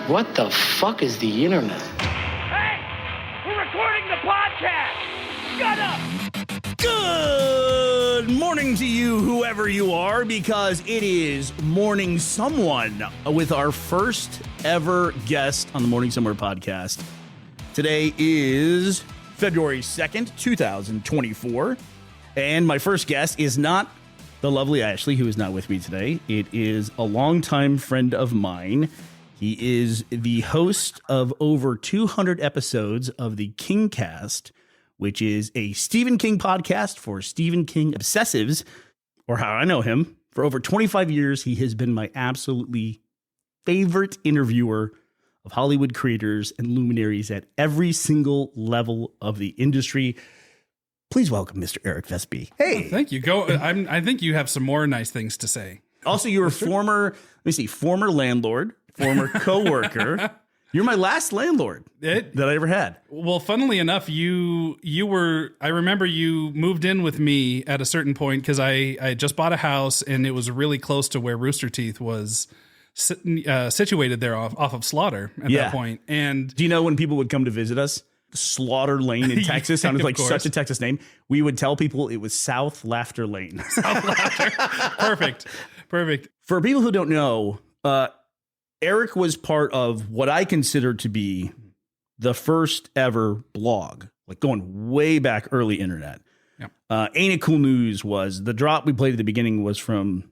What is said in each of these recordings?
What the fuck is the internet? Hey! We're recording the podcast! Shut up! Good morning to you, whoever you are, because it is Morning Someone with our first ever guest on the Morning Somewhere podcast. Today is February 2nd, 2024, and my first guest is not the lovely Ashley, who is not with me today. It is a longtime friend of mine. He is the host of over 200 episodes of the KingCast, which is a Stephen King podcast for Stephen King obsessives, or how I know him. For over 25 years, he has been my absolutely favorite interviewer of Hollywood creators and luminaries at every single level of the industry. Please welcome Mr. Eric Vespe. Hey. Oh, thank you. I think you have some more nice things to say. Also, you're a former landlord, former coworker. You're my last landlord that I ever had. Well, funnily enough, I remember you moved in with me at a certain point because I just bought a house and it was really close to where Rooster Teeth was situated there off of Slaughter at that point. And do you know when people would come to visit us? Slaughter Lane in Texas sounded like such a Texas name. We would tell people it was South Laughter Lane. South Laughter. Perfect. For people who don't know, Eric was part of what I consider to be the first ever blog, like going way back early internet. Yep. Ain't It Cool News was the drop we played at the beginning was from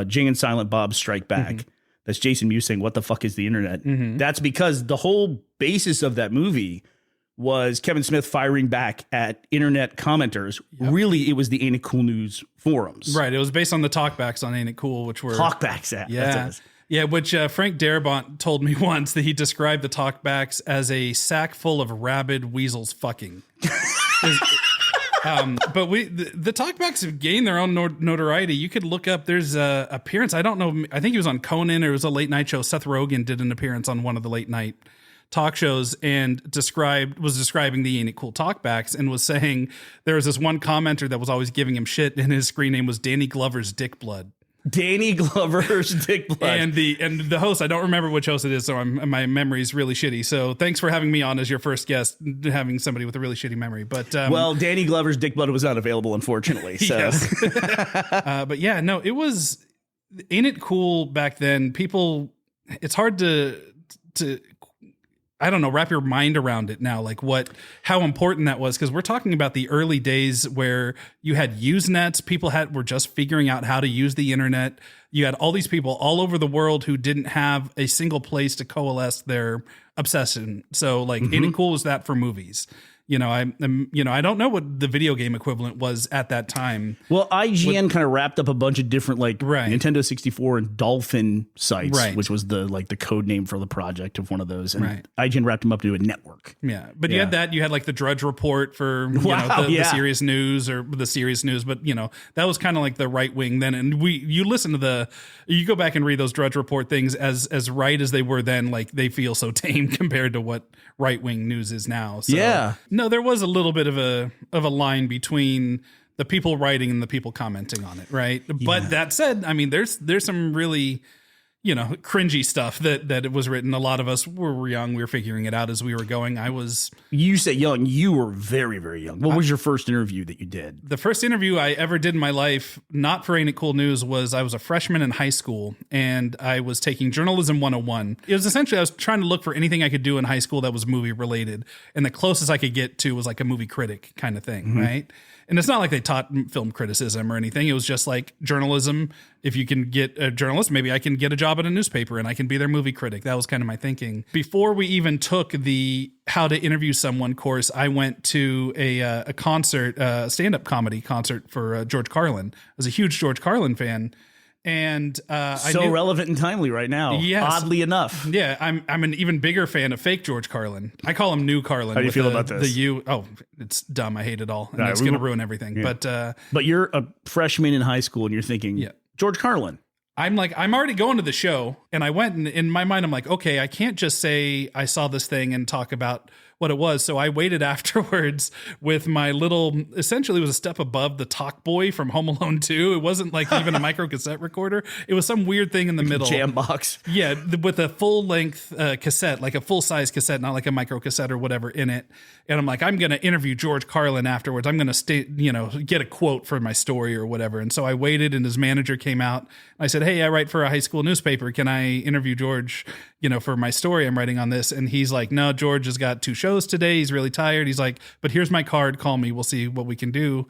Jing and Silent Bob's Strike Back. Mm-hmm. That's Jason Mewes saying, "What the fuck is the internet?" Mm-hmm. That's because the whole basis of that movie was Kevin Smith firing back at internet commenters. Yep. Really, it was the Ain't It Cool News forums. Right. It was based on the talkbacks on Ain't It Cool, which were... Talkbacks, yeah. Yeah, which Frank Darabont told me once that he described the talkbacks as a sack full of rabid weasels fucking. But the talkbacks have gained their own notoriety. You could look up, there's a appearance, I don't know, I think he was on Conan or it was a late night show. Seth Rogen did an appearance on one of the late night talk shows and was describing the Ain't It Cool talkbacks and was saying there was this one commenter that was always giving him shit and his screen name was Danny Glover's Dick Blood. Danny Glover's Dick Blood. And the host, I don't remember which host it is, so my memory is really shitty. So thanks for having me on as your first guest, having somebody with a really shitty memory. But well, Danny Glover's Dick Blood was not available, unfortunately. So. Yes. But yeah, no, it was Ain't It Cool back then. People, it's hard to I don't know, wrap your mind around it now, like how important that was. Cause we're talking about the early days where you had Usenets, people were just figuring out how to use the internet. You had all these people all over the world who didn't have a single place to coalesce their obsession. So like Ain't It Cool was that for movies. I don't know what the video game equivalent was at that time. Well, IGN kind of wrapped up a bunch of different Nintendo 64 and Dolphin sites, which was the code name for the project of one of those. And IGN wrapped them up to a network. Yeah, but you had that. You had like the Drudge Report for the serious news or the serious news. But that was kind of like the right wing then. And you go back and read those Drudge Report things as right as they were then. Like they feel so tame compared to what right wing news is now. So, yeah. No, there was a little bit of a line between the people writing and the people commenting on it, right? Yeah. But that said, I mean, there's some really, cringy stuff that it was written. A lot of us were young. We were figuring it out as we were going. You say young. You were very, very young. What was your first interview that you did? The first interview I ever did in my life, not for Ain't It Cool News, was I was a freshman in high school and I was taking Journalism 101. It was essentially, I was trying to look for anything I could do in high school that was movie related. And the closest I could get to was like a movie critic kind of thing, right? And it's not like they taught film criticism or anything. It was just like journalism. If you can get a journalist, maybe I can get a job at a newspaper and I can be their movie critic. That was kind of my thinking. Before we even took the how to interview someone course, I went to a concert, stand-up comedy concert for George Carlin. I was a huge George Carlin fan. And relevant and timely right now. Yes. Oddly enough. Yeah, I'm an even bigger fan of fake George Carlin. I call him New Carlin. How do you feel about this? It's dumb. I hate it all. And it's going to ruin everything. Yeah. But you're a freshman in high school and you're thinking, George Carlin. I'm already going to the show And I went, and in my mind, I'm like, okay, I can't just say I saw this thing and talk about what it was. So I waited afterwards with my little, essentially it was a step above the Talk Boy from Home Alone 2. It wasn't like even a micro cassette recorder. It was some weird thing in the middle. Jam box. Yeah, with a full length cassette, like a full size cassette, not like a micro cassette or whatever in it. And I'm like, I'm going to interview George Carlin afterwards. I'm going to get a quote for my story or whatever. And so I waited, and his manager came out. I said, hey, I write for a high school newspaper. Can I interview George, for my story I'm writing on this? And he's like, no, George has got 2 shows today. He's really tired. He's like, but here's my card. Call me. We'll see what we can do.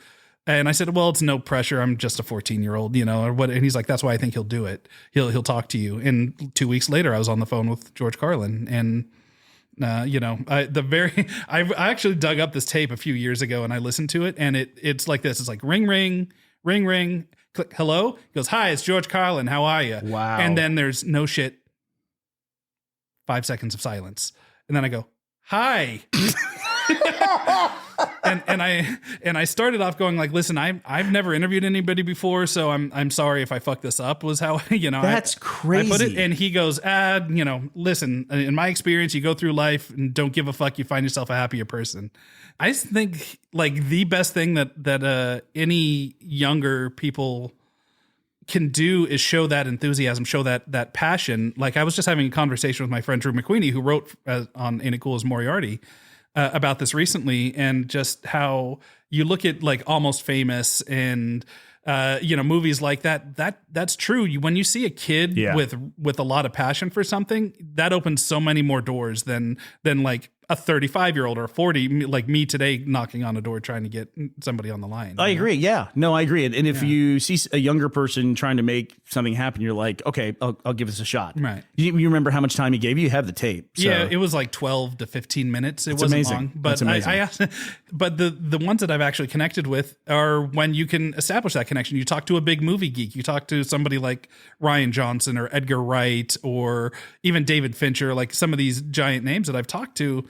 And I said, well, it's no pressure. I'm just a 14-year-old, or what. And he's like, that's why I think he'll do it. He'll talk to you. And 2 weeks later, I was on the phone with George Carlin. And, I actually dug up this tape a few years ago, and I listened to it, and it's like this. It's like ring, ring, ring, ring, click, hello. He goes, hi, it's George Carlin. How are you? Wow. And then there's no shit. 5 seconds of silence. And then I go, hi. and I started off going like, listen, I've never interviewed anybody before, so I'm sorry if I fuck this up, was how, That's crazy. I put it, and he goes, listen, in my experience, you go through life and don't give a fuck, you find yourself a happier person. I just think like the best thing that any younger people can do is show that enthusiasm, show that passion. Like I was just having a conversation with my friend Drew McQueenie, who wrote on Ain't It Cool as Moriarty, about this recently, and just how you look at like Almost Famous and movies like that's true. When you see a kid with a lot of passion for something, that opens so many more doors than like a 35-year-old or a 40 like me today knocking on a door trying to get somebody on the line. I agree. Yeah. No, I agree. And if you see a younger person trying to make something happen, you're like, okay, I'll give this a shot. Right. You remember how much time he gave you? You have the tape. So. Yeah, it was like 12 to 15 minutes. It wasn't amazing. long. But That's amazing. I asked, but the ones that I've actually connected with are when you can establish that connection. You talk to a big movie geek. You talk to somebody like Rian Johnson or Edgar Wright or even David Fincher, like some of these giant names that I've talked to.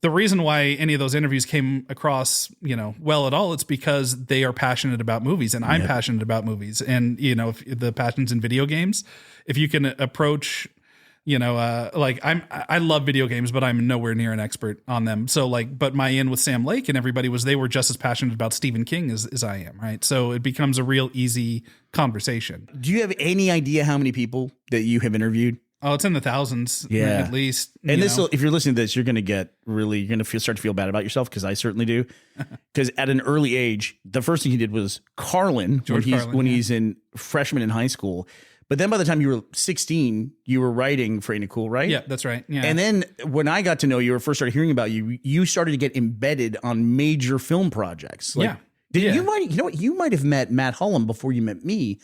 The reason why any of those interviews came across, well at all, it's because they are passionate about movies, and I'm passionate about movies. And, if the passion's in video games, if you can approach, I love video games, but I'm nowhere near an expert on them. So but my in with Sam Lake and everybody they were just as passionate about Stephen King as I am. Right. So it becomes a real easy conversation. Do you have any idea how many people that you have interviewed? Oh, it's in the thousands, at least. And if you're listening to this, you're going to start to feel bad about yourself, because I certainly do. Because at an early age, the first thing he did was Carlin when he's in freshman in high school. But then by the time you were 16, you were writing for Ain't It Cool, right? Yeah, that's right. Yeah. And then when I got to know you or first started hearing about you, you started to get embedded on major film projects. You might have met Matt Hullum before you met me,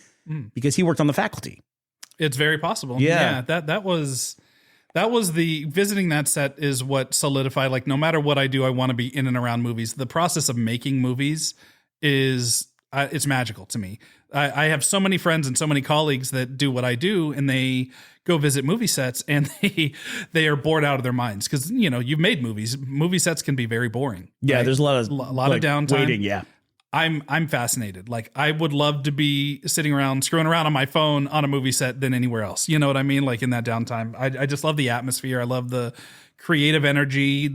because he worked on The Faculty. It's very possible. Yeah. That was the visiting that set is what solidified, like, no matter what I do, I want to be in and around movies. The process of making movies is it's magical to me. I have so many friends and so many colleagues that do what I do, and they go visit movie sets, and they are bored out of their minds because, you've made movies. Movie sets can be very boring. Yeah. Right? There's a lot of downtime. Waiting. Yeah. I'm fascinated. Like, I would love to be sitting around, screwing around on my phone on a movie set than anywhere else. You know what I mean? Like, in that downtime, I just love the atmosphere. I love the creative energy.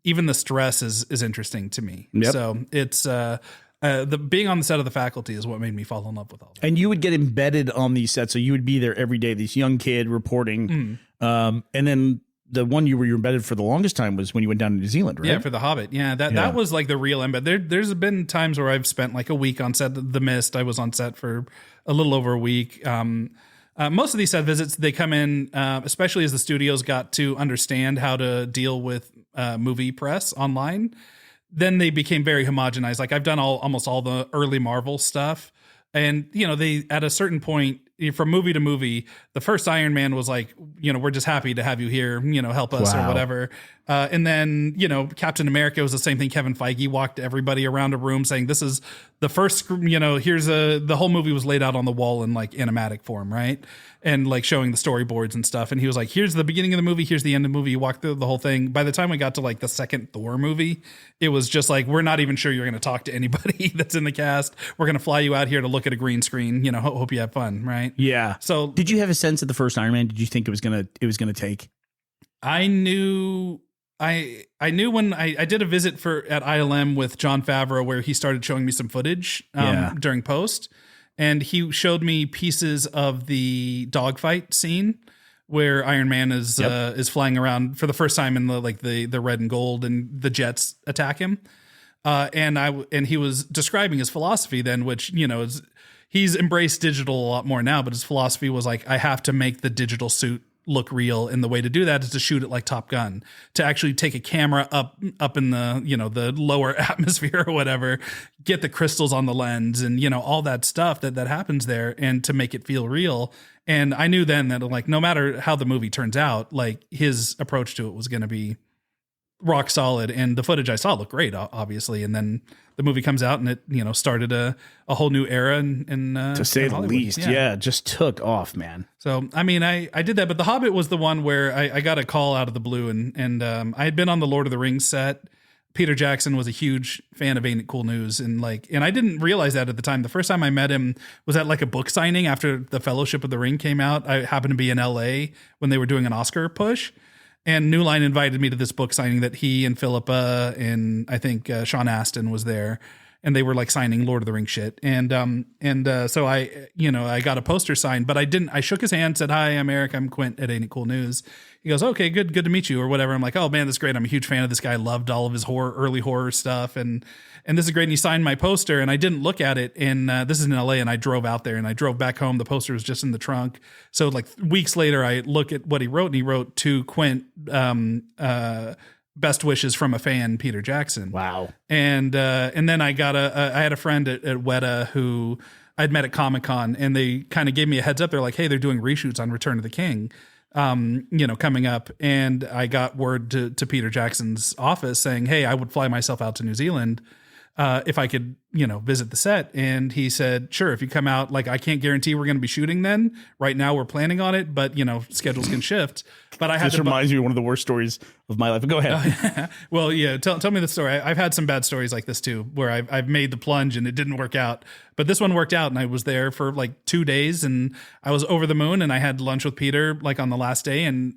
Even the stress is interesting to me. Yep. So it's the being on the set of The Faculty is what made me fall in love with all that. And you would get embedded on these sets, so you would be there every day. This young kid reporting, and then. The one you were embedded for the longest time was when you went down to New Zealand, right? Yeah, for The Hobbit. Yeah, that was like the real embed. There's been times where I've spent like a week on set. The Mist, I was on set for a little over a week. Most of these set visits, they come in, especially as the studios got to understand how to deal with movie press online. Then they became very homogenized. Like, I've done almost all the early Marvel stuff. And, they, at a certain point, from movie to movie, the first Iron Man was like, we're just happy to have you here, help us or whatever. And then, Captain America was the same thing. Kevin Feige walked everybody around a room saying, this is the first, here's the whole movie was laid out on the wall in like animatic form. Right. and like showing the storyboards and stuff. And he was like, here's the beginning of the movie, here's the end of the movie. You walk through the whole thing. By the time we got to like the second Thor movie, it was just like, we're not even sure you're going to talk to anybody that's in the cast. We're going to fly you out here to look at a green screen. You know, hope you have fun, right? Yeah. So did you have a sense of the first Iron Man? Did you think it was gonna take? I knew when I did a visit at ILM with Jon Favreau where he started showing me some footage during post, and he showed me pieces of the dogfight scene where Iron Man is flying around for the first time in the red and gold, and the jets attack him. And he was describing his philosophy then, which, you know, he's embraced digital a lot more now, but his philosophy was like, I have to make the digital suit look real, and the way to do that is to shoot it like Top Gun, to actually take a camera up in the, you know, the lower atmosphere or whatever, get the crystals on the lens and, you know, all that stuff that happens there, and to make it feel real. And I knew then that like, no matter how the movie turns out, like his approach to it was going to be rock solid. And the footage I saw looked great, obviously. And then the movie comes out and it, you know, started a whole new era in to say the least. Yeah, just took off, man. So, I mean, I did that, but The Hobbit was the one where I got a call out of the blue, and I had been on the Lord of the Rings set. Peter Jackson was a huge fan of Ain't It Cool News, and I didn't realize that at the time. The first time I met him was at like a book signing after The Fellowship of the Ring came out. I happened to be in LA when they were doing an Oscar push, and New Line invited me to this book signing that he and Philippa and I think Sean Astin was there, and they were like signing Lord of the Rings shit. And so I got a poster signed, but I shook his hand, said, "Hi, I'm Eric. I'm Quint at Ain't It Cool News." He goes, "Okay, good to meet you," or whatever. I'm like, "Oh man, that's great. I'm a huge fan of this guy. I loved all of his early horror stuff. And this is great." And he signed my poster, and I didn't look at it. And this is in LA, and I drove out there and I drove back home. The poster was just in the trunk. So like weeks later, I look at what he wrote, and he wrote to Quint, best wishes from a fan, Peter Jackson. Wow. And then I had a friend at Weta who I'd met at Comic-Con, and they kind of gave me a heads up. They're like, "Hey, they're doing reshoots on Return of the King, coming up." And I got word to Peter Jackson's office saying, "Hey, I would fly myself out to New Zealand if I could, visit the set." And he said, "Sure, if you come out, like, I can't guarantee we're going to be shooting then. Right now we're planning on it, but schedules can shift." But I had this reminds me of one of the worst stories of my life. Go ahead. Well, yeah, tell me the story. I've had some bad stories like this too, where I've made the plunge and it didn't work out. But this one worked out, and I was there for like 2 days, and I was over the moon, and I had lunch with Peter like on the last day, and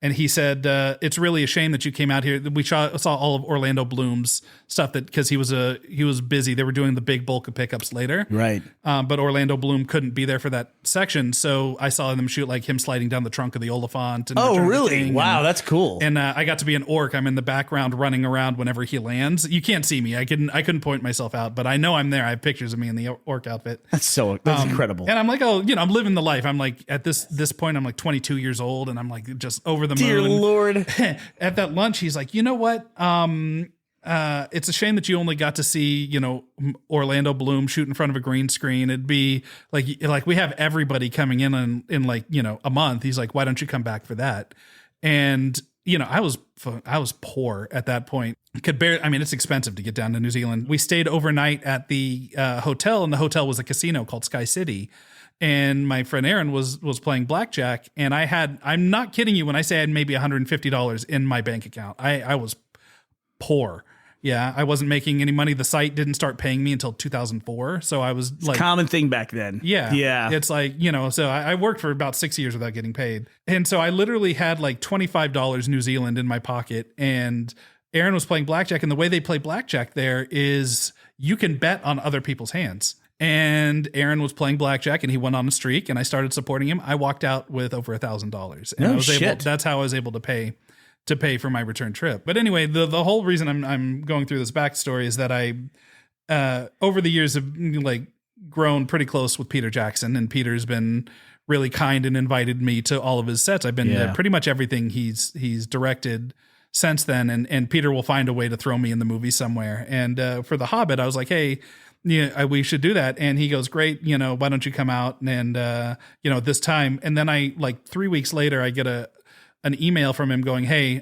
he said, "It's really a shame that you came out here." We saw all of Orlando Bloom's stuff because he was busy. They were doing the big bulk of pickups later, right? But Orlando Bloom couldn't be there for that section, so I saw them shoot like him sliding down the trunk of the Oliphant. And oh, really? Wow, that's cool. And I got to be an orc. I'm in the background running around whenever he lands. You can't see me. I couldn't point myself out, but I know I'm there. I have pictures of me in the orc outfit. That's incredible. And I'm like, I'm living the life. I'm like, at this point, I'm like 22 years old, and I'm like just over the moon. Dear Lord. At that lunch, he's like, "You know what? It's a shame that you only got to see, Orlando Bloom shoot in front of a green screen. It'd be like we have everybody coming in like, a month." He's like, "Why don't you come back for that?" And, I was poor at that point. It's expensive to get down to New Zealand. We stayed overnight at the hotel, and the hotel was a casino called Sky City. And my friend Aaron was playing blackjack, and I'm not kidding you when I say I had maybe $150 in my bank account. I was poor. Yeah, I wasn't making any money. The site didn't start paying me until 2004. So I was like, common thing back then. Yeah. Yeah. It's like, so I worked for about 6 years without getting paid. And so I literally had like $25 New Zealand in my pocket, and Aaron was playing blackjack. And the way they play blackjack there is you can bet on other people's hands. And Aaron was playing blackjack, and he went on a streak, and I started supporting him. I walked out with over $1,000. And that's how I was able to pay for my return trip. But anyway, the whole reason I'm going through this backstory is that I over the years have like grown pretty close with Peter Jackson, and Peter's been really kind and invited me to all of his sets. I've been to pretty much everything he's directed since then, and Peter will find a way to throw me in the movie somewhere. And for The Hobbit, I was like, "Hey, we should do that." And he goes, "Great, why don't you come out and this time?" And then I like 3 weeks later, I get an email from him going, "Hey,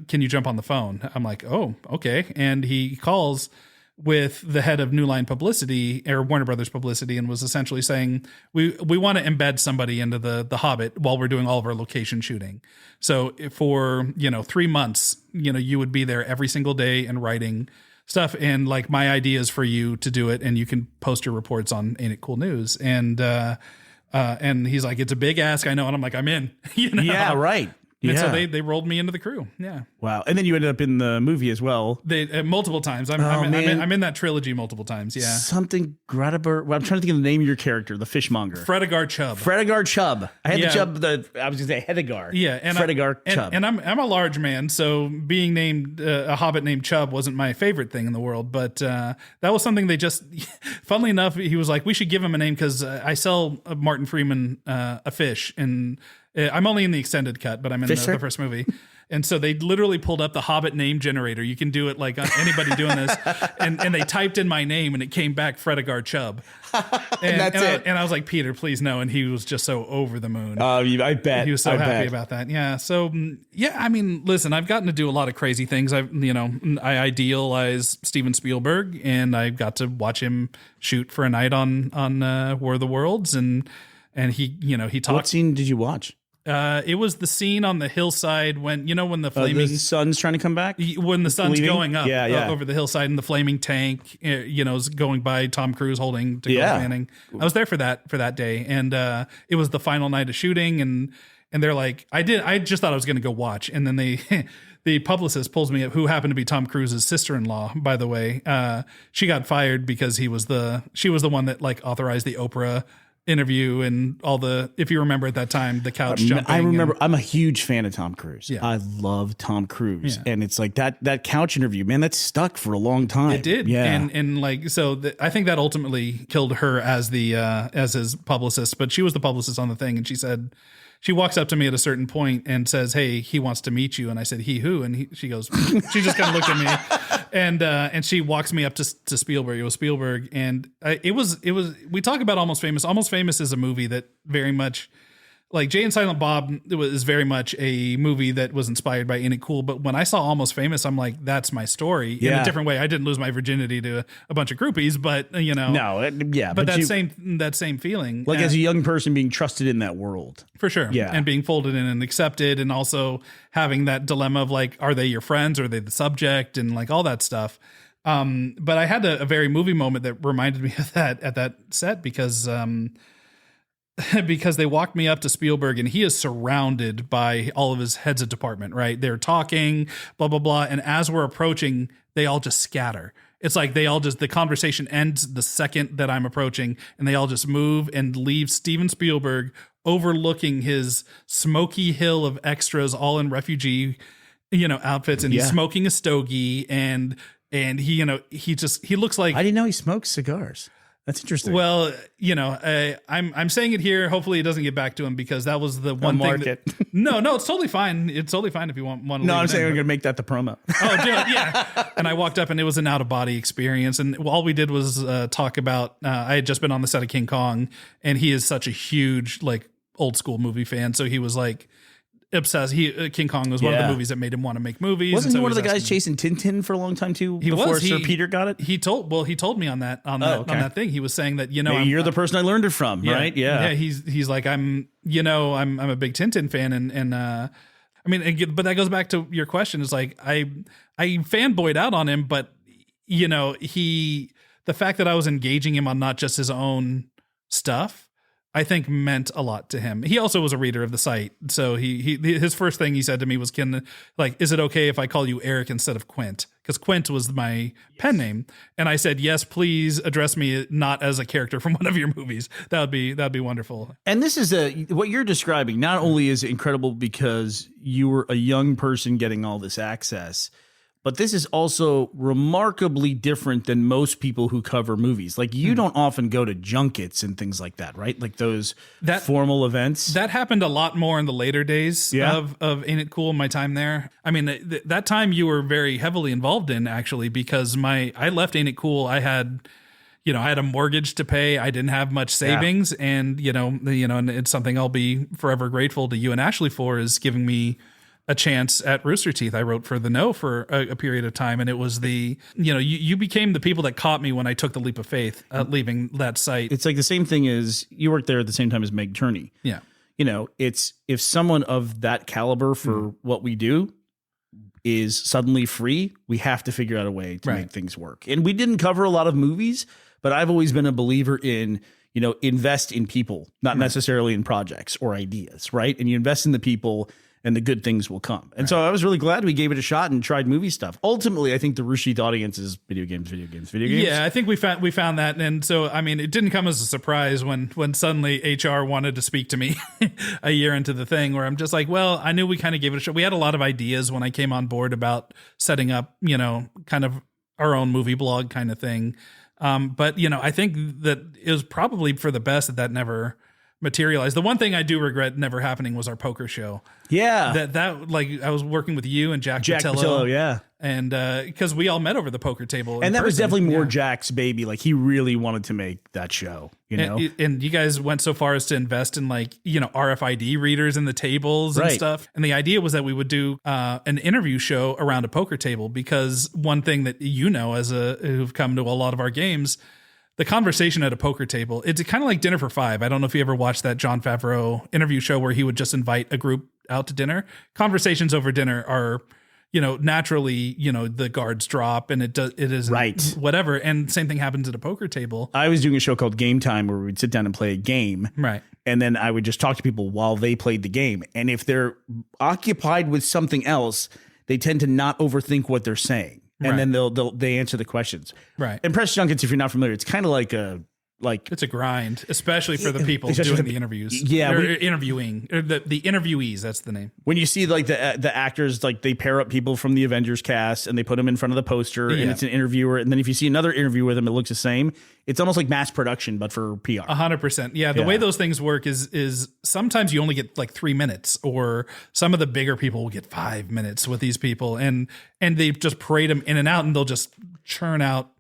can you jump on the phone?" I'm like, "Oh, okay." And he calls with the head of New Line Publicity or Warner Brothers Publicity, and was essentially saying, we want to embed somebody into the Hobbit while we're doing all of our location shooting. So for 3 months, you would be there every single day and writing stuff, and like my idea is for you to do it, and you can post your reports on Ain't It Cool News. And he's like, it's a big ask, I know, and I'm like, I'm in. Yeah, right. And so they rolled me into the crew. Yeah. Wow. And then you ended up in the movie as well. They multiple times. I'm in that trilogy multiple times. Yeah. Something Grataber. Well, I'm trying to think of the name of your character, the fishmonger. Fredegar Chubb. Fredegar Chubb. I had the Chubb. I was going to say Hedegar. Yeah. And Fredegar Chubb. And I'm a large man, so being named a Hobbit named Chubb wasn't my favorite thing in the world. But that was something they just, funnily enough, he was like, we should give him a name because I sell Martin Freeman a fish, and I'm only in the extended cut, but I'm in the first movie. And so they literally pulled up the Hobbit name generator. You can do it like anybody doing this. And they typed in my name and it came back Fredegar Chubb. And that's it. And I was like, Peter, please no. And he was just so over the moon. Oh, I bet. He was so happy about that. Yeah. So, yeah, I mean, listen, I've gotten to do a lot of crazy things. I idealize Steven Spielberg, and I got to watch him shoot for a night on War of the Worlds. And he talked. What scene did you watch? It was the scene on the hillside when the flaming the sun's trying to come back. When the sun's going up, yeah. Over the hillside, and the flaming tank, is going by. Tom Cruise holding Dakota Fanning. I was there for that day, and it was the final night of shooting, and they're like, I just thought I was going to go watch, and then the publicist pulls me up, who happened to be Tom Cruise's sister-in-law, by the way. She got fired because she was the one that like authorized the Oprah interview and all the, if you remember at that time, the couch jumping. I remember. I'm a huge fan of Tom Cruise. Yeah. I love Tom Cruise, and it's like that couch interview, man. That stuck for a long time. It did, yeah. And like so, I think that ultimately killed her as his publicist. But she was the publicist on the thing, and she said. She walks up to me at a certain point and says, "Hey, he wants to meet you." And I said, "He who?" And she goes, she just kind of looked at me, and she walks me up to Spielberg. It was Spielberg, and it was. We talk about Almost Famous. Almost Famous is a movie that very much, like Jay and Silent Bob, is very much a movie that was inspired by Ain't It Cool. But when I saw Almost Famous, I'm like, that's my story in a different way. I didn't lose my virginity to a bunch of groupies, but But that same feeling, like as a young person being trusted in that world, for sure, and being folded in and accepted, and also having that dilemma of like, are they your friends, or are they the subject, and like all that stuff. But I had a very movie moment that reminded me of that at that set because they walked me up to Spielberg, and he is surrounded by all of his heads of department, right? They're talking, blah, blah, blah. And as we're approaching, they all just scatter. It's like the conversation ends the second that I'm approaching, and they all just move and leave Steven Spielberg overlooking his smoky hill of extras, all in refugee, outfits. And he's smoking a stogie, and he looks like, I didn't know he smokes cigars. That's interesting. Well, I'm saying it here. Hopefully, it doesn't get back to him, because that was the one thing. No, it's totally fine. It's totally fine if you want to. No, I'm saying we're gonna make that the promo. Oh, yeah. And I walked up, and it was an out of body experience. And all we did was talk about. I had just been on the set of King Kong, and he is such a huge like old school movie fan. So he was like obsessed. King Kong was one of the movies that made him want to make movies. Wasn't he one of the guys chasing Tintin for a long time too? Before Sir Peter got it. He told me on that thing. He was saying that you're the person I learned it from, right? Yeah. He's like, I'm a big Tintin fan, and I mean, but that goes back to your question. Is like I fanboyed out on him, but the fact that I was engaging him on not just his own stuff, I think meant a lot to him. He also was a reader of the site. So his first thing he said to me was, is it okay if I call you Eric instead of Quint? Because Quint was my pen name. And I said, yes, please address me not as a character from one of your movies. That'd be wonderful. And this is what you're describing not only is incredible because you were a young person getting all this access, but this is also remarkably different than most people who cover movies. Like you don't often go to junkets and things like that, right? Like those formal events. That happened a lot more in the later days of Ain't It Cool, my time there. I mean, that time you were very heavily involved in, actually, because I left Ain't It Cool. I had a mortgage to pay. I didn't have much savings, and and it's something I'll be forever grateful to you and Ashley for, is giving me a chance at Rooster Teeth. I wrote for The No for a period of time, and it was you became the people that caught me when I took the leap of faith, leaving that site. It's like the same thing as you worked there at the same time as Meg Turney. Yeah. It's if someone of that caliber for what we do is suddenly free, we have to figure out a way to make things work. And we didn't cover a lot of movies, but I've always been a believer in, invest in people, not necessarily in projects or ideas, right? And you invest in the people and the good things will come. And so I was really glad we gave it a shot and tried movie stuff. Ultimately, I think the Rooster Teeth audience is video games. Yeah, I think we found that. And so, I mean, it didn't come as a surprise when suddenly HR wanted to speak to me a year into the thing, where I'm just like, well, I knew we kind of gave it a shot. We had a lot of ideas when I came on board about setting up, kind of our own movie blog kind of thing. But, I think that it was probably for the best that never materialized. The one thing I do regret never happening was our poker show. Yeah. That like I was working with you and Jack Patillo, yeah. And because we all met over the poker table. And that was definitely more Jack's baby. Like he really wanted to make that show, And you guys went so far as to invest in RFID readers in the tables and stuff. And the idea was that we would do an interview show around a poker table, because one thing that who've come to a lot of our games, the conversation at a poker table, it's kind of like Dinner for Five. I don't know if you ever watched that Jon Favreau interview show where he would just invite a group out to dinner. Conversations over dinner are, naturally, the guards drop and it is whatever. And same thing happens at a poker table. I was doing a show called Game Time where we'd sit down and play a game. Right. And then I would just talk to people while they played the game. And if they're occupied with something else, they tend to not overthink what they're saying. And then they answer the questions. Right. And press junkets, if you're not familiar, it's kind of like it's a grind, especially for the people doing the interviews. Yeah, interviewing the interviewees. That's the name. When you see like the actors, like they pair up people from the Avengers cast and they put them in front of the poster, and it's an interviewer. And then if you see another interview with them, it looks the same. It's almost like mass production, but for PR. 100%. Yeah. The way those things work is sometimes you only get like 3 minutes, or some of the bigger people will get 5 minutes with these people, and they just parade them in and out, and they'll just churn out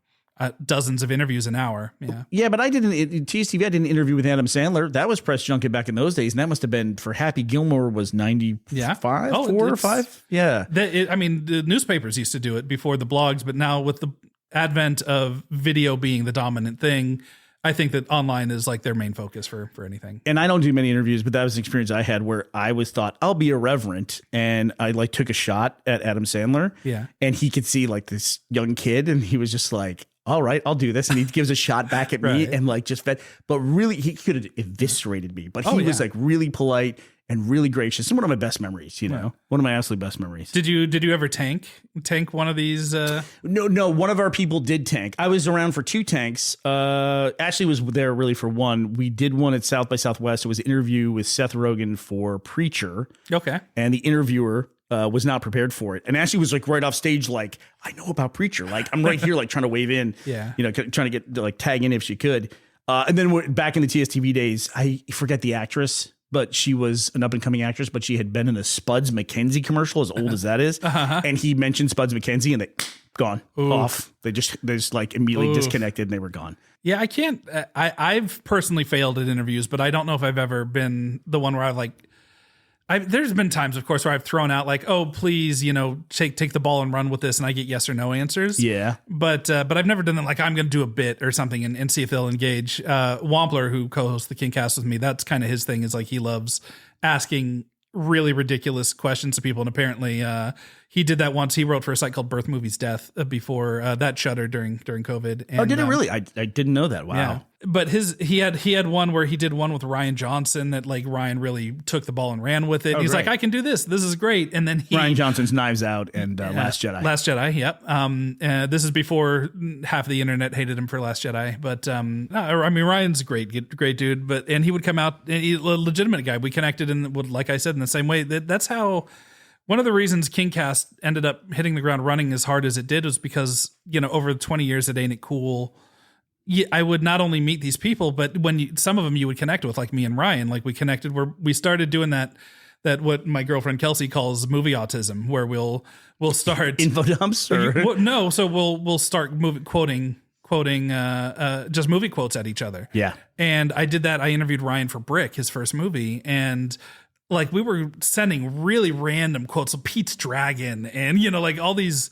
dozens of interviews an hour. Yeah, but I did TSTV. I did an interview with Adam Sandler. That was press junket back in those days, and that must have been for Happy Gilmore was 95, 4 or 5. Yeah, the newspapers used to do it before the blogs, but now with the advent of video being the dominant thing, I think that online is like their main focus for anything. And I don't do many interviews, but that was an experience I had where I thought I'll be irreverent, and I like took a shot at Adam Sandler. Yeah, and he could see like this young kid, and he was just like, all right, I'll do this. And he gives a shot back at me and like just fed. But really, he could have eviscerated me. But he was like really polite and really gracious. And one of my best memories, one of my absolute best memories. Did you ever tank one of these? No. One of our people did tank. I was around for 2 tanks. Ashley was there really for one. We did one at South by Southwest. It was an interview with Seth Rogen for Preacher. Okay. And the interviewer was not prepared for it. And Ashley was like right off stage, like, I know about Preacher. Like, I'm right here, like trying to wave in, trying to get like tag in if she could. And then back in the TSTV days, I forget the actress, but she was an up and coming actress, but she had been in a Spuds MacKenzie commercial, as old as that is. And he mentioned Spuds MacKenzie, and they gone off. They just like immediately disconnected, and they were gone. Yeah, I can't. I've personally failed at interviews, but I don't know if I've ever been the one where I've like. There's been times, of course, where I've thrown out like, "Oh, please, take the ball and run with this," and I get yes or no answers. Yeah, but I've never done that. Like, I'm going to do a bit or something and see if they'll engage. Wampler, who co-hosts the Kingcast with me, that's kind of his thing. Is like he loves asking really ridiculous questions to people, and apparently he did that once. He wrote for a site called Birth Movies Death before that shuttered during COVID. And, did it really? I didn't know that. Wow. Yeah. But he had one where he did one with Ryan Johnson that like Ryan really took the ball and ran with it. He's great. like, I can do this. This is great. And then Ryan Johnson's Knives Out and Last Jedi. Last Jedi. Yep. This is before half the internet hated him for Last Jedi. But Ryan's a great dude. And he would come out, and he's a legitimate guy. We connected and would, like I said, in the same way. That's how. One of the reasons Kingcast ended up hitting the ground running as hard as it did was because, over 20 years at Ain't It Cool, I would not only meet these people, but some of them you would connect with, like me and Ryan. Like we connected where we started doing that what my girlfriend Kelsey calls movie autism, where we'll start info dumps. Or? So we'll start quoting just movie quotes at each other. Yeah. And I did that. I interviewed Ryan for Brick, his first movie, and like we were sending really random quotes of Pete's Dragon and, like all these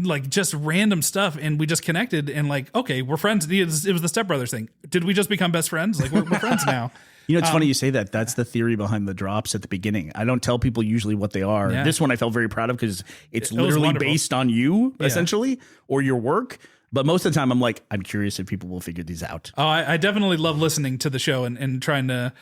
like just random stuff. And we just connected and like, okay, we're friends. It was the Step Brothers thing. Did we just become best friends? Like we're friends now. It's funny you say that. That's the theory behind the drops at the beginning. I don't tell people usually what they are. Yeah. This one I felt very proud of because it's It was literally wonderful. based on you essentially or your work. But most of the time I'm like, I'm curious if people will figure these out. Oh, I definitely love listening to the show and trying to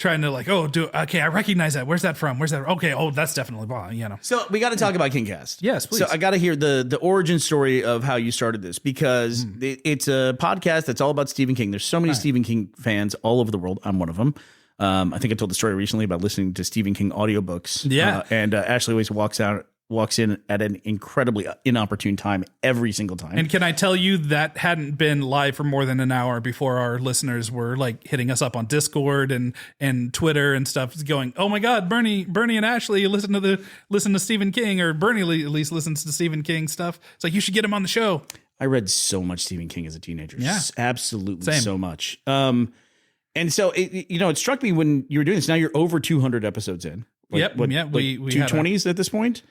like, okay, I recognize that. Where's that from? Where's that? Okay. Oh, that's definitely blah, So we got to talk about KingCast. Yes, please. So I got to hear the origin story of how you started this because it's a podcast that's all about Stephen King. There's so many Stephen King fans all over the world. I'm one of them. I think I told the story recently about listening to Stephen King audiobooks. Yeah. And Ashley always walks in at an incredibly inopportune time every single time. And can I tell you that hadn't been live for more than an hour before our listeners were like hitting us up on Discord and Twitter and stuff going, oh my God, Burnie and Ashley, listen to Stephen King, or Burnie at least listens to Stephen King stuff. It's like, you should get him on the show. I read so much Stephen King as a teenager. Yeah. Absolutely Same. so much. And so it struck me when you were doing this. Now you're over 200 episodes in. Yep. Yeah. We 220s at this point.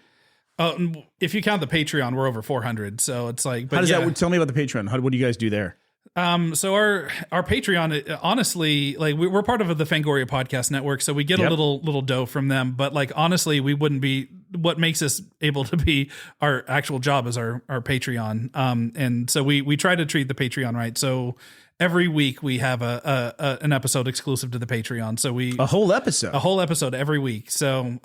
If you count the Patreon, we're over 400. So it's like, but How does that? Tell me about the Patreon. What do you guys do there? So our Patreon, honestly, like we're part of the Fangoria podcast network, so we get a little dough from them. But like, honestly, we wouldn't be, what makes us able to be our actual job is our Patreon. And so we try to treat the Patreon right. So every week we have an episode exclusive to the Patreon. So a whole episode every week. So,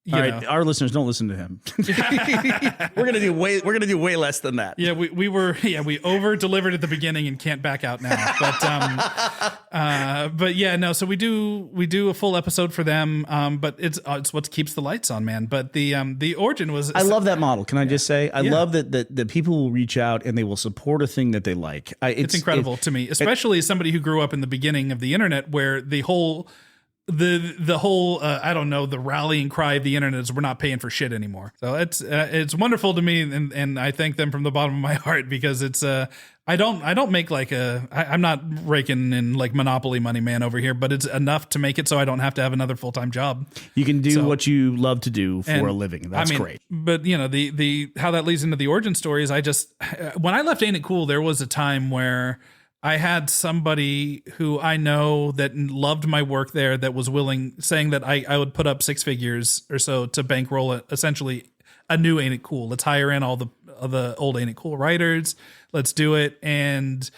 all right, our listeners, don't listen to him. We're gonna do way less than that. Yeah, we over delivered at the beginning and can't back out now. But yeah, no. So we do a full episode for them. But it's what keeps the lights on, man. But the origin was. I love that model. Can I just say I love that people will reach out and they will support a thing that they like. It's incredible to me, especially as somebody who grew up in the beginning of the internet, where the whole I don't know, the rallying cry of the internet is we're not paying for shit anymore. So it's wonderful to me, and I thank them from the bottom of my heart, because it's I don't make like I'm not raking in like Monopoly money, man, over here, but it's enough to make it so I don't have to have another full-time job. You can do what you love to do for a living. That's great. But the how that leads into the origin story is when I left Ain't It Cool, there was a time where I had somebody who I know that loved my work there that was saying that I would put up 6 figures or so to bankroll essentially a new Ain't It Cool. Let's hire in all the old Ain't It Cool writers. Let's do it. And,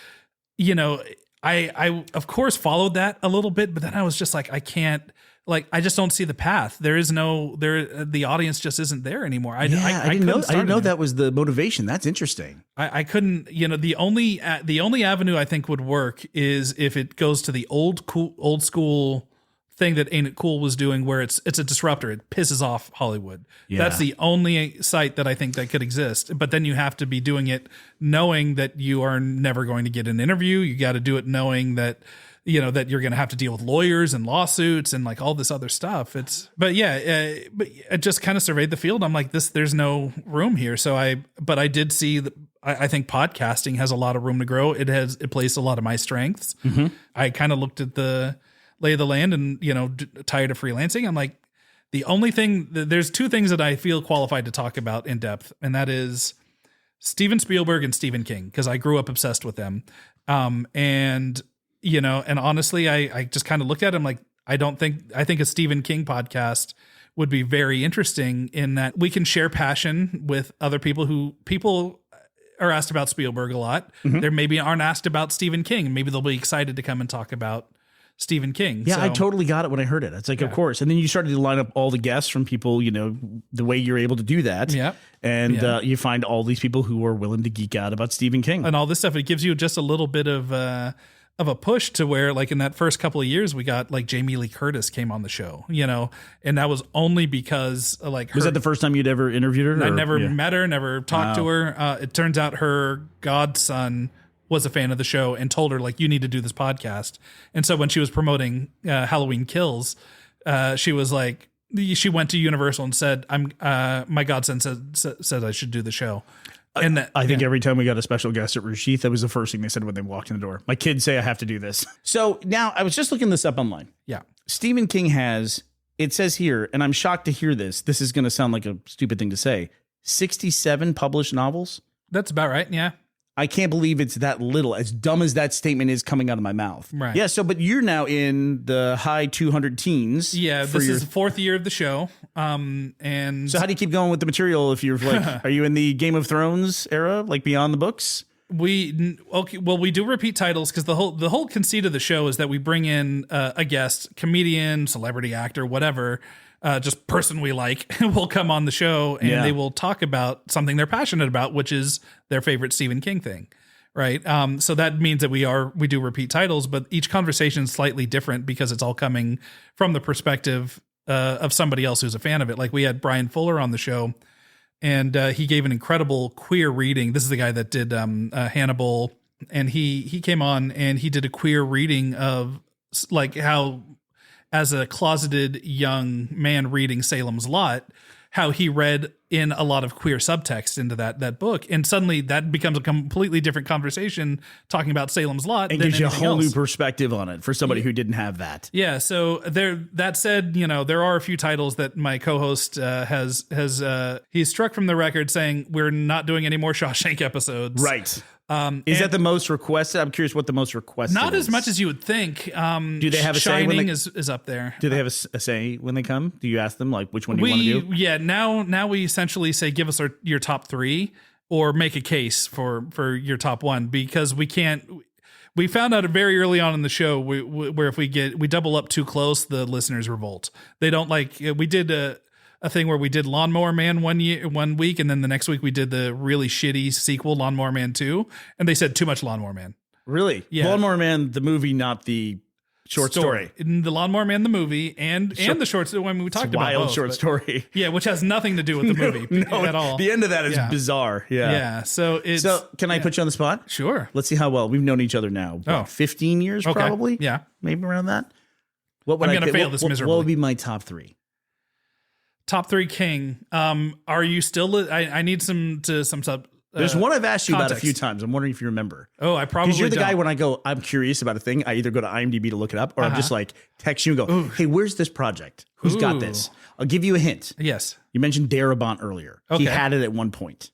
I of course followed that a little bit, but then I was just like, I can't, like, I just don't see the path. The audience just isn't there anymore. I didn't know that was the motivation. That's interesting. I couldn't, the only avenue I think would work is if it goes to the old school thing that Ain't It Cool was doing, where it's a disruptor. It pisses off Hollywood. Yeah. That's the only site that I think that could exist. But then you have to be doing it knowing that you are never going to get an interview. You got to do it knowing that that you're going to have to deal with lawyers and lawsuits and like all this other stuff. But I just kind of surveyed the field. I'm like, there's no room here. So I did see that. I think podcasting has a lot of room to grow. It plays a lot of my strengths. Mm-hmm. I kind of looked at the lay of the land and, tired of freelancing. I'm like, there's 2 things that I feel qualified to talk about in depth. And that is Steven Spielberg and Stephen King, because I grew up obsessed with them. And honestly, I just kind of looked at him like, I think a Stephen King podcast would be very interesting in that we can share passion with other people are asked about Spielberg a lot. Mm-hmm. There maybe aren't asked about Stephen King. Maybe they'll be excited to come and talk about Stephen King. Yeah, so, I totally got it when I heard it. It's like, of course. And then you started to line up all the guests from people, the way you're able to do that. Yeah. And you find all these people who are willing to geek out about Stephen King. And all this stuff, it gives you just a little bit of a push to where, like, in that first couple of years, we got like Jamie Lee Curtis came on the show, and that was only because was that the first time you'd ever interviewed her? I never met her, never talked to her. It turns out her godson was a fan of the show and told her, like, you need to do this podcast. And so when she was promoting Halloween Kills, she was like, she went to Universal and said, my godson said I should do the show. And I think every time we got a special guest at Rashith, that was the first thing they said when they walked in the door. My kids say I have to do this. So now I was just looking this up online. Yeah. Stephen King has it says here, and I'm shocked to hear this. This is going to sound like a stupid thing to say. 67 published novels. That's about right. Yeah. I can't believe it's that little, as dumb as that statement is coming out of my mouth. Right. Yeah. So, but you're now in the high 200 teens. Yeah. This is the 4th year of the show. And so how do you keep going with the material if you're like, are you in the Game of Thrones era, like beyond the books? We do repeat titles because the whole conceit of the show is that we bring in a guest, comedian, celebrity, actor, whatever, just person we like, will come on the show and they will talk about something they're passionate about, which is their favorite Stephen King thing, right? So that means that we do repeat titles, but each conversation is slightly different because it's all coming from the perspective of somebody else who's a fan of it. Like we had Brian Fuller on the show. And he gave an incredible queer reading. This is the guy that did Hannibal, and he came on and he did a queer reading of like how, as a closeted young man reading Salem's Lot, how he read in a lot of queer subtext into that book, and suddenly that becomes a completely different conversation talking about Salem's Lot. And gives you a whole new perspective on it for somebody who didn't have that. Yeah. So that said, there are a few titles that my co-host has he's struck from the record saying we're not doing any more Shawshank episodes. Right. Is that the most requested? I'm curious what the most requested not is. as much as you would think. Do they have a say when Shining they, is up there. Do they have a say when they come? Do you ask them like which one do you want to do? Yeah, now we essentially say give us your top 3 or make a case for your top 1, because we found out very early on in the show where if we double up too close, the listeners revolt. They don't like. We did a thing where we did Lawnmower Man 1 week, and then the next week we did the really shitty sequel, Lawnmower Man 2, and they said too much Lawnmower Man. Really? Yeah. Lawnmower Man, the movie, not the short story. In the Lawnmower Man, the movie, and the short story. When we talked about wild both, short story. Yeah, which has nothing to do with the movie at all. The end of that is bizarre. Yeah. Yeah. So can I put you on the spot? Sure. Let's see how well we've known each other now. What, 15 years probably? Yeah. Maybe around that. What would I'm going to fail this miserably. What would be my top 3? Top 3 King. Are you still? I need some sub. There's one I've asked you context. about a few times. I'm wondering if you remember. Oh, I probably because you're the don't. guy when I go, I'm curious about a thing. I either go to IMDb to look it up, or I'm just like text you and go, hey, where's this project? Who's got this? I'll give you a hint. Yes. You mentioned Darabont earlier. Okay. He had it at one point.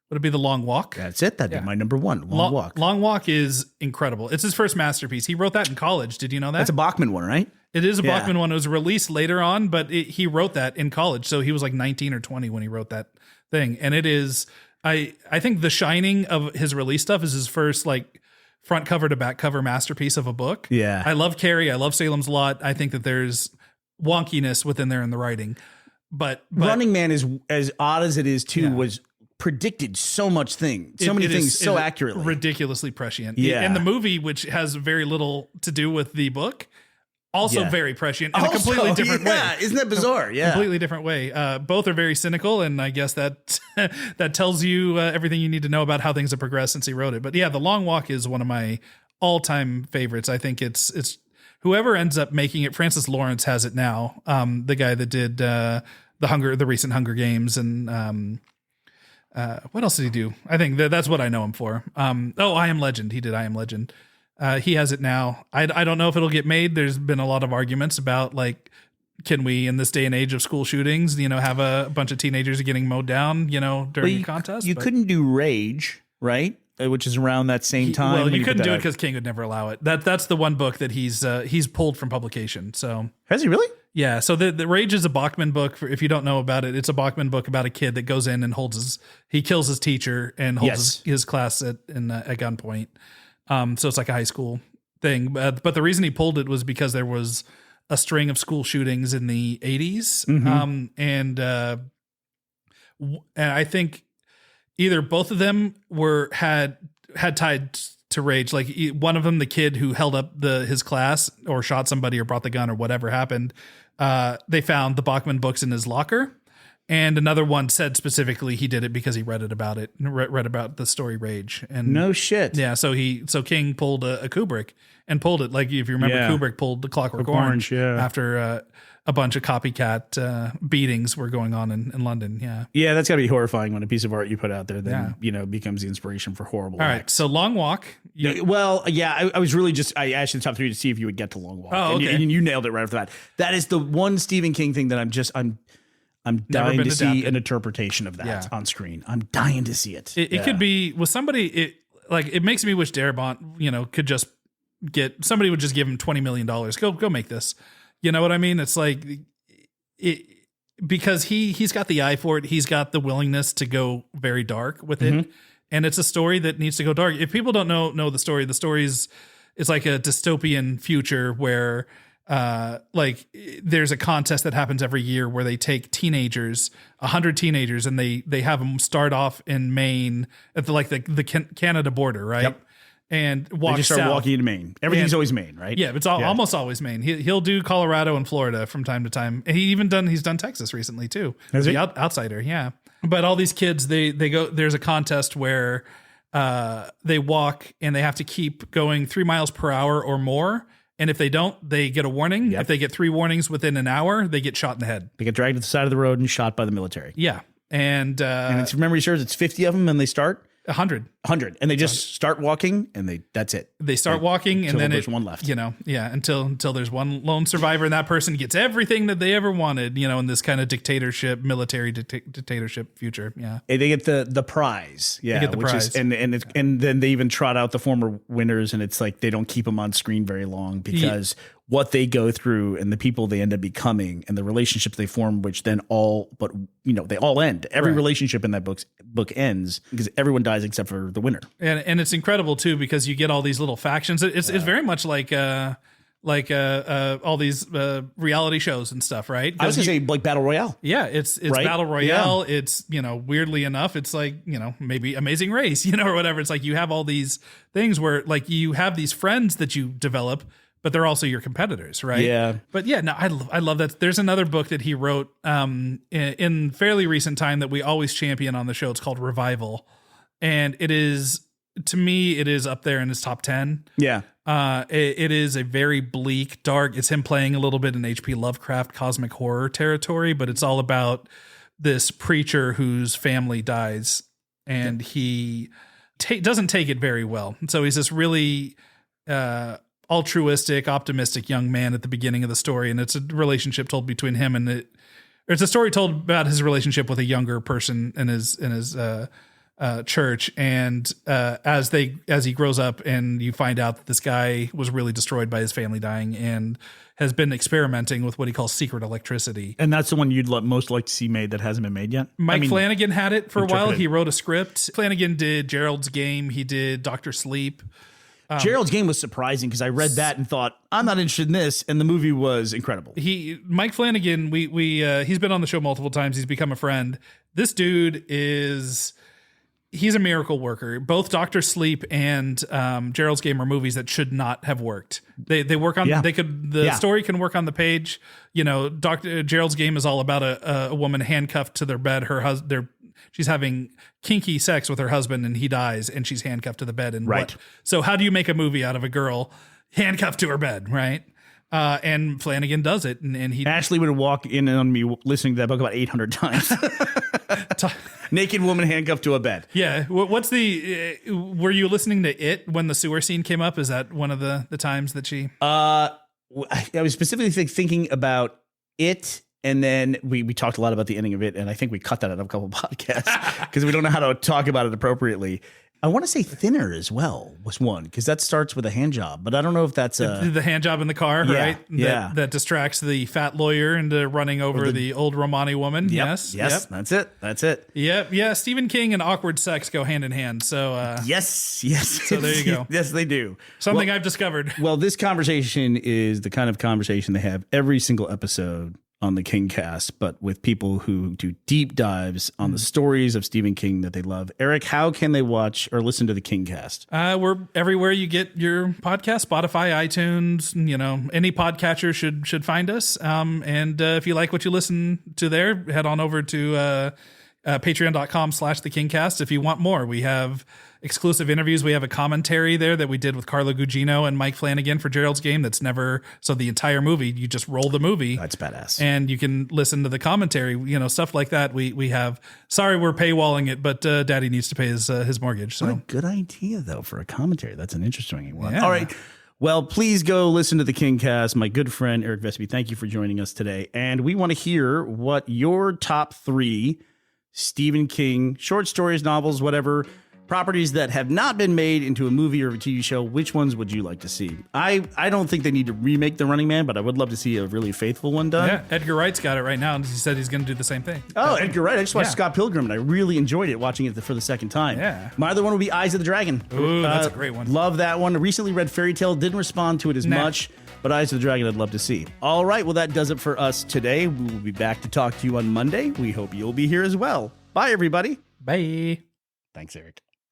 Would it be The Long Walk? That's it. That'd be my number 1. Long Walk. Long Walk is incredible. It's his first masterpiece. He wrote that in college. Did you know that? That's a Bachman one, right? It is a Bachman one. It was released later on, but he wrote that in college. So he was like 19 or 20 when he wrote that thing. And it is, I think The Shining of his release stuff is his first like front cover to back cover masterpiece of a book. Yeah. I love Carrie. I love Salem's Lot. I think that there's wonkiness within there in the writing. But Running Man is, as odd as it is too, was predicted so much many things so accurately. Ridiculously prescient. Yeah. And the movie, which has very little to do with the book, also very prescient in a completely different way. Isn't that bizarre? Yeah. Completely different way. Both are very cynical, and I guess that that tells you everything you need to know about how things have progressed since he wrote it. But yeah, The Long Walk is one of my all-time favorites. I think it's whoever ends up making it. Francis Lawrence has it now. The guy that did the recent Hunger Games, and what else did he do? I think that's what I know him for. I Am Legend. He did I Am Legend. He has it now. I don't know if it'll get made. There's been a lot of arguments about like, can we in this day and age of school shootings, have a bunch of teenagers getting mowed down, during a contest? You couldn't do Rage, right? Which is around that same time. Well, you couldn't do it because King would never allow it. That's the one book that he's pulled from publication. So has he really? Yeah. So the Rage is a Bachman book. If you don't know about it, it's a Bachman book about a kid that goes in and he kills his teacher and holds his class at gunpoint. So it's like a high school thing. But the reason he pulled it was because there was a string of school shootings in the 80s. Mm-hmm. And I think either both of them had tied to Rage. Like one of them, the kid who held up his class or shot somebody or brought the gun or whatever happened, they found the Bachman books in his locker. And another one said specifically he did it because he read about the story Rage. And no shit. Yeah, so King pulled a Kubrick and pulled it. Like if you remember, Kubrick pulled the Clockwork Orange after a bunch of copycat beatings were going on in London. Yeah. Yeah, that's got to be horrifying when a piece of art you put out there then, becomes the inspiration for horrible acts. All right, so Long Walk. I was really I asked you the top 3 to see if you would get to Long Walk. Oh, okay. And you nailed it right after that. That is the one Stephen King thing that I'm dying to see an interpretation of that on screen. I'm dying to see it. It could be with somebody. It makes me wish Darabont, could just somebody would just give him $20 million. Go make this. You know what I mean? It's like because he's got the eye for it. He's got the willingness to go very dark with it. And it's a story that needs to go dark. If people don't know the story is it's like a dystopian future where there's a contest that happens every year where they take 100 teenagers, and they have them start off in Maine at the Canada border, right? Yep. And walk they just start south. walking into Maine. Everything's always Maine, right? Yeah, it's almost always Maine. He'll do Colorado and Florida from time to time. And he's done Texas recently too. Has he? Outsider, yeah. But all these kids, they go. There's a contest where they walk and they have to keep going 3 miles per hour or more. And if they don't, they get a warning. Yep. If they get 3 warnings within an hour, they get shot in the head. They get dragged to the side of the road and shot by the military. Yeah, and if memory serves, it's 50 of them, and they start 100, and they just start walking, and that's it. They start walking, and then there's one left. Until there's one lone survivor, and that person gets everything that they ever wanted. In this kind of military dictatorship future. Yeah, and they get the prize. Yeah, they get the prize, and then they even trot out the former winners, and it's like they don't keep them on screen very long because what they go through and the people they end up becoming and the relationships they form, which then they all end. Every relationship in that book ends because everyone dies except for the winner. And it's incredible too because you get all these little factions. It's very much like all these reality shows and stuff, right? I was gonna say like Battle Royale. Yeah, it's right? Battle Royale. Yeah. It's weirdly enough, it's like maybe Amazing Race, or whatever. It's like you have all these things where like you have these friends that you develop, but they're also your competitors, right? Yeah. But yeah, no, I love that. There's another book that he wrote in fairly recent time that we always champion on the show. It's called Revival. And it is, to me, it is up there in his top 10. Yeah. It is a very bleak, dark, it's him playing a little bit in H.P. Lovecraft cosmic horror territory, but it's all about this preacher whose family dies and he doesn't take it very well. So he's this really altruistic, optimistic young man at the beginning of the story. And it's a relationship told between him and it's a story told about his relationship with a younger person in his church. And as he grows up and you find out that this guy was really destroyed by his family dying and has been experimenting with what he calls secret electricity. And that's the one you'd most like to see made that hasn't been made yet? Mike Flanagan had it for a while. He wrote a script. Flanagan did Gerald's Game. He did Dr. Sleep. Gerald's Game was surprising because I read that and thought, I'm not interested in this. And the movie was incredible. Mike Flanagan, he's been on the show multiple times. He's become a friend. This dude he's a miracle worker. Both Dr. Sleep and Gerald's Game are movies that should not have worked. They work on, story can work on the page. Gerald's Game is all about a woman handcuffed to their bed. She's having kinky sex with her husband and he dies and she's handcuffed to the bed. And so how do you make a movie out of a girl handcuffed to her bed? Right. And Flanagan does it. And Ashley would walk in on me listening to that book about 800 times. Naked woman handcuffed to a bed. Yeah. What's were you listening to it when the sewer scene came up? Is that one of the times that she, I was specifically thinking about it. And then we talked a lot about the ending of it, and I think we cut that out of a couple of podcasts because we don't know how to talk about it appropriately. I want to say Thinner as well was one because that starts with a hand job, but I don't know if that's the hand job in the car, right? Yeah, that distracts the fat lawyer into running over the old Romani woman. Yep, yes, that's it. Yep, yeah. Stephen King and awkward sex go hand in hand. So yes. So there you go. Yes, they do. Something I've discovered. Well, this conversation is the kind of conversation they have every single episode on the KingCast, but with people who do deep dives on the stories of Stephen King that they love. Eric, how can they watch or listen to the KingCast? We're everywhere you get your podcast, Spotify, iTunes, any podcatcher should find us. And if you like what you listen to there, head on over to patreon.com/thekingcast. If you want more, we have exclusive interviews. We have a commentary there that we did with Carlo Gugino and Mike Flanagan for Gerald's Game. So the entire movie, you just roll the movie. That's badass. And you can listen to the commentary, stuff like that. We have, sorry, we're paywalling it, but Daddy needs to pay his mortgage. So what a good idea though for a commentary. That's an interesting one. Yeah. All right. Well, please go listen to the KingCast. My good friend, Eric Vespe, thank you for joining us today. And we want to hear what your top 3 Stephen King short stories, novels, whatever, properties that have not been made into a movie or a TV show. Which ones would you like to see? I don't think they need to remake The Running Man, but I would love to see a really faithful one done. Yeah, Edgar Wright's got it right now, and he said he's going to do the same thing. Oh, Edgar Wright. I just watched Yeah. Scott Pilgrim, and I really enjoyed it watching it for the second time. Yeah. My other one would be Eyes of the Dragon. Ooh, that's a great one. Love that one. I recently read Fairy Tale. Didn't respond to it as much, but Eyes of the Dragon I'd love to see. All right, well, that does it for us today. We will be back to talk to you on Monday. We hope you'll be here as well. Bye, everybody. Bye. Thanks, Eric.